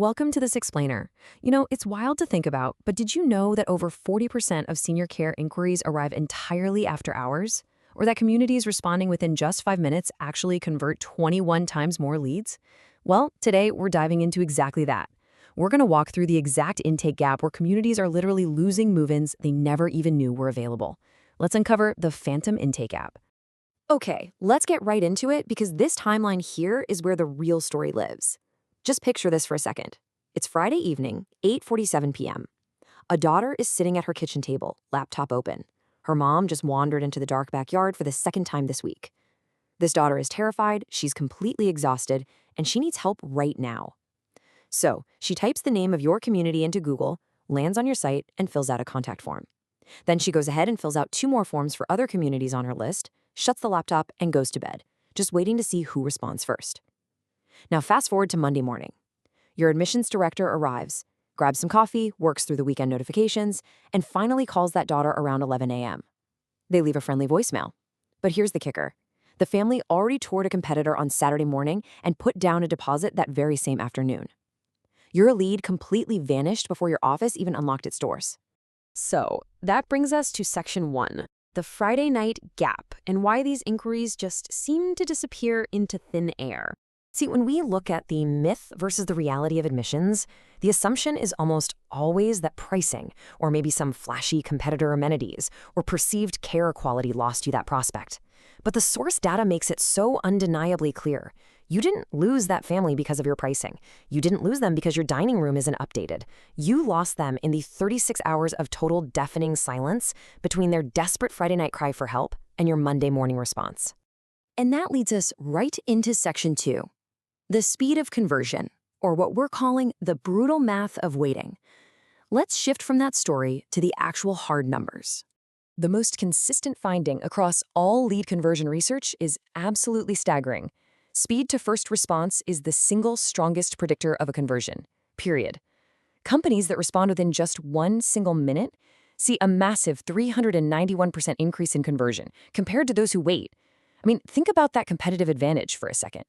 Welcome to this explainer. It's wild to think about, but did you know that over 40% of senior care inquiries arrive entirely after hours? Or that communities responding within just 5 minutes actually convert 21 times more leads? Well, today we're diving into exactly that. We're going to walk through the exact intake gap where communities are literally losing move-ins they never even knew were available. Let's uncover the phantom intake gap. Okay, let's get right into it because this timeline here is where the real story lives. Just picture this for a second. It's Friday evening, 8:47 p.m. A daughter is sitting at her kitchen table, laptop open. Her mom just wandered into the dark backyard for the second time this week. This daughter is terrified, she's completely exhausted, and she needs help right now. So, she types the name of your community into Google, lands on your site, and fills out a contact form. Then she goes ahead and fills out 2 more forms for other communities on her list, shuts the laptop, and goes to bed, just waiting to see who responds first. Now fast forward to Monday morning. Your admissions director arrives, grabs some coffee, works through the weekend notifications, and finally calls that daughter around 11 a.m. They leave a friendly voicemail. But here's the kicker. The family already toured a competitor on Saturday morning and put down a deposit that very same afternoon. Your lead completely vanished before your office even unlocked its doors. So, that brings us to section 1, the Friday night gap, and why these inquiries just seem to disappear into thin air. See, when we look at the myth versus the reality of admissions, the assumption is almost always that pricing, or maybe some flashy competitor amenities, or perceived care quality lost you that prospect. But the source data makes it so undeniably clear. You didn't lose that family because of your pricing. You didn't lose them because your dining room isn't updated. You lost them in the 36 hours of total deafening silence between their desperate Friday night cry for help and your Monday morning response. And that leads us right into section 2. The speed of conversion, or what we're calling the brutal math of waiting. Let's shift from that story to the actual hard numbers. The most consistent finding across all lead conversion research is absolutely staggering. Speed to first response is the single strongest predictor of a conversion, period. Companies that respond within just 1 single minute see a massive 391% increase in conversion compared to those who wait. Think about that competitive advantage for a second.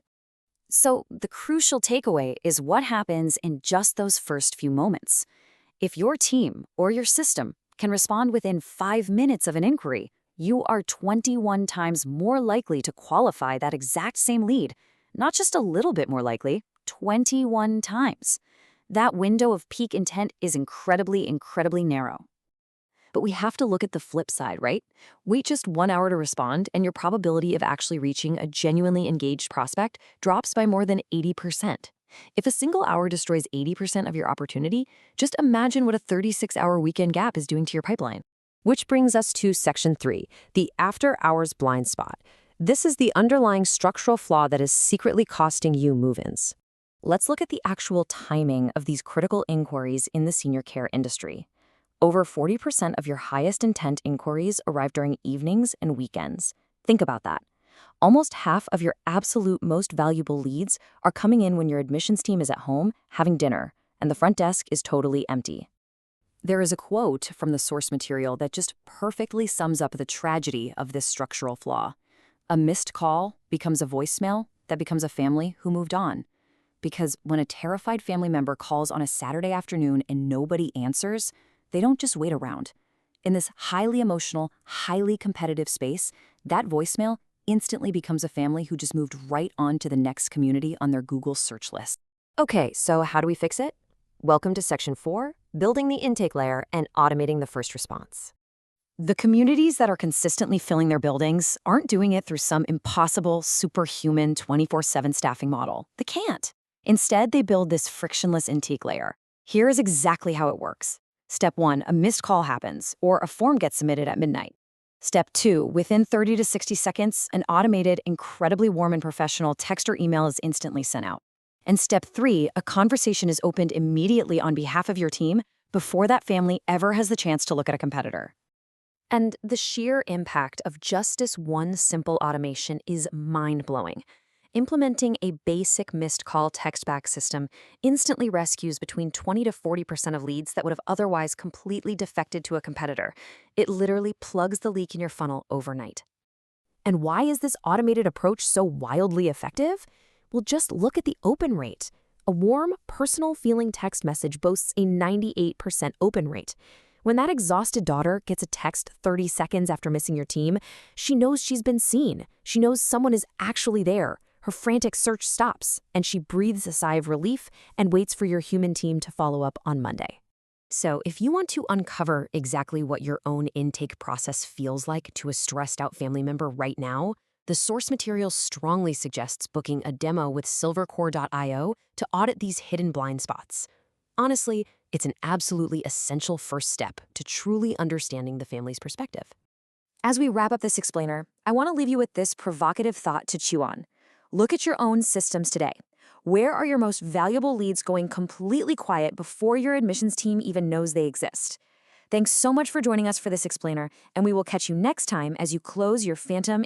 So the crucial takeaway is what happens in just those first few moments. If your team or your system can respond within 5 minutes of an inquiry, you are 21 times more likely to qualify that exact same lead. Not just a little bit more likely, 21 times. That window of peak intent is incredibly narrow. But we have to look at the flip side, right? Wait just 1 hour to respond, and your probability of actually reaching a genuinely engaged prospect drops by more than 80%. If a single hour destroys 80% of your opportunity, just imagine what a 36-hour weekend gap is doing to your pipeline. Which brings us to section 3, the after-hours blind spot. This is the underlying structural flaw that is secretly costing you move-ins. Let's look at the actual timing of these critical inquiries in the senior care industry. Over 40% of your highest intent inquiries arrive during evenings and weekends. Think about that. Almost half of your absolute most valuable leads are coming in when your admissions team is at home having dinner and the front desk is totally empty. There is a quote from the source material that just perfectly sums up the tragedy of this structural flaw. A missed call becomes a voicemail that becomes a family who moved on. Because when a terrified family member calls on a Saturday afternoon and nobody answers, they don't just wait around. In this highly emotional, highly competitive space, that voicemail instantly becomes a family who just moved right on to the next community on their Google search list. Okay, so how do we fix it? Welcome to section 4, building the intake layer and automating the first response. The communities that are consistently filling their buildings aren't doing it through some impossible, superhuman 24/7 staffing model. They can't. Instead, they build this frictionless intake layer. Here is exactly how it works. Step 1, a missed call happens, or a form gets submitted at midnight. Step 2, within 30 to 60 seconds, an automated, incredibly warm and professional text or email is instantly sent out. And step 3, a conversation is opened immediately on behalf of your team before that family ever has the chance to look at a competitor. And the sheer impact of just this one simple automation is mind-blowing. Implementing a basic missed call text back system instantly rescues between 20 to 40% of leads that would have otherwise completely defected to a competitor. It literally plugs the leak in your funnel overnight. And why is this automated approach so wildly effective? Well, just look at the open rate. A warm, personal feeling text message boasts a 98% open rate. When that exhausted daughter gets a text 30 seconds after missing your team, she knows she's been seen. She knows someone is actually there. Her frantic search stops, and she breathes a sigh of relief and waits for your human team to follow up on Monday. So, if you want to uncover exactly what your own intake process feels like to a stressed out family member right now, the source material strongly suggests booking a demo with silvercore.io to audit these hidden blind spots. Honestly, it's an absolutely essential first step to truly understanding the family's perspective. As we wrap up this explainer, I want to leave you with this provocative thought to chew on. Look at your own systems today. Where are your most valuable leads going completely quiet before your admissions team even knows they exist? Thanks so much for joining us for this explainer, and we will catch you next time as you close your Phantom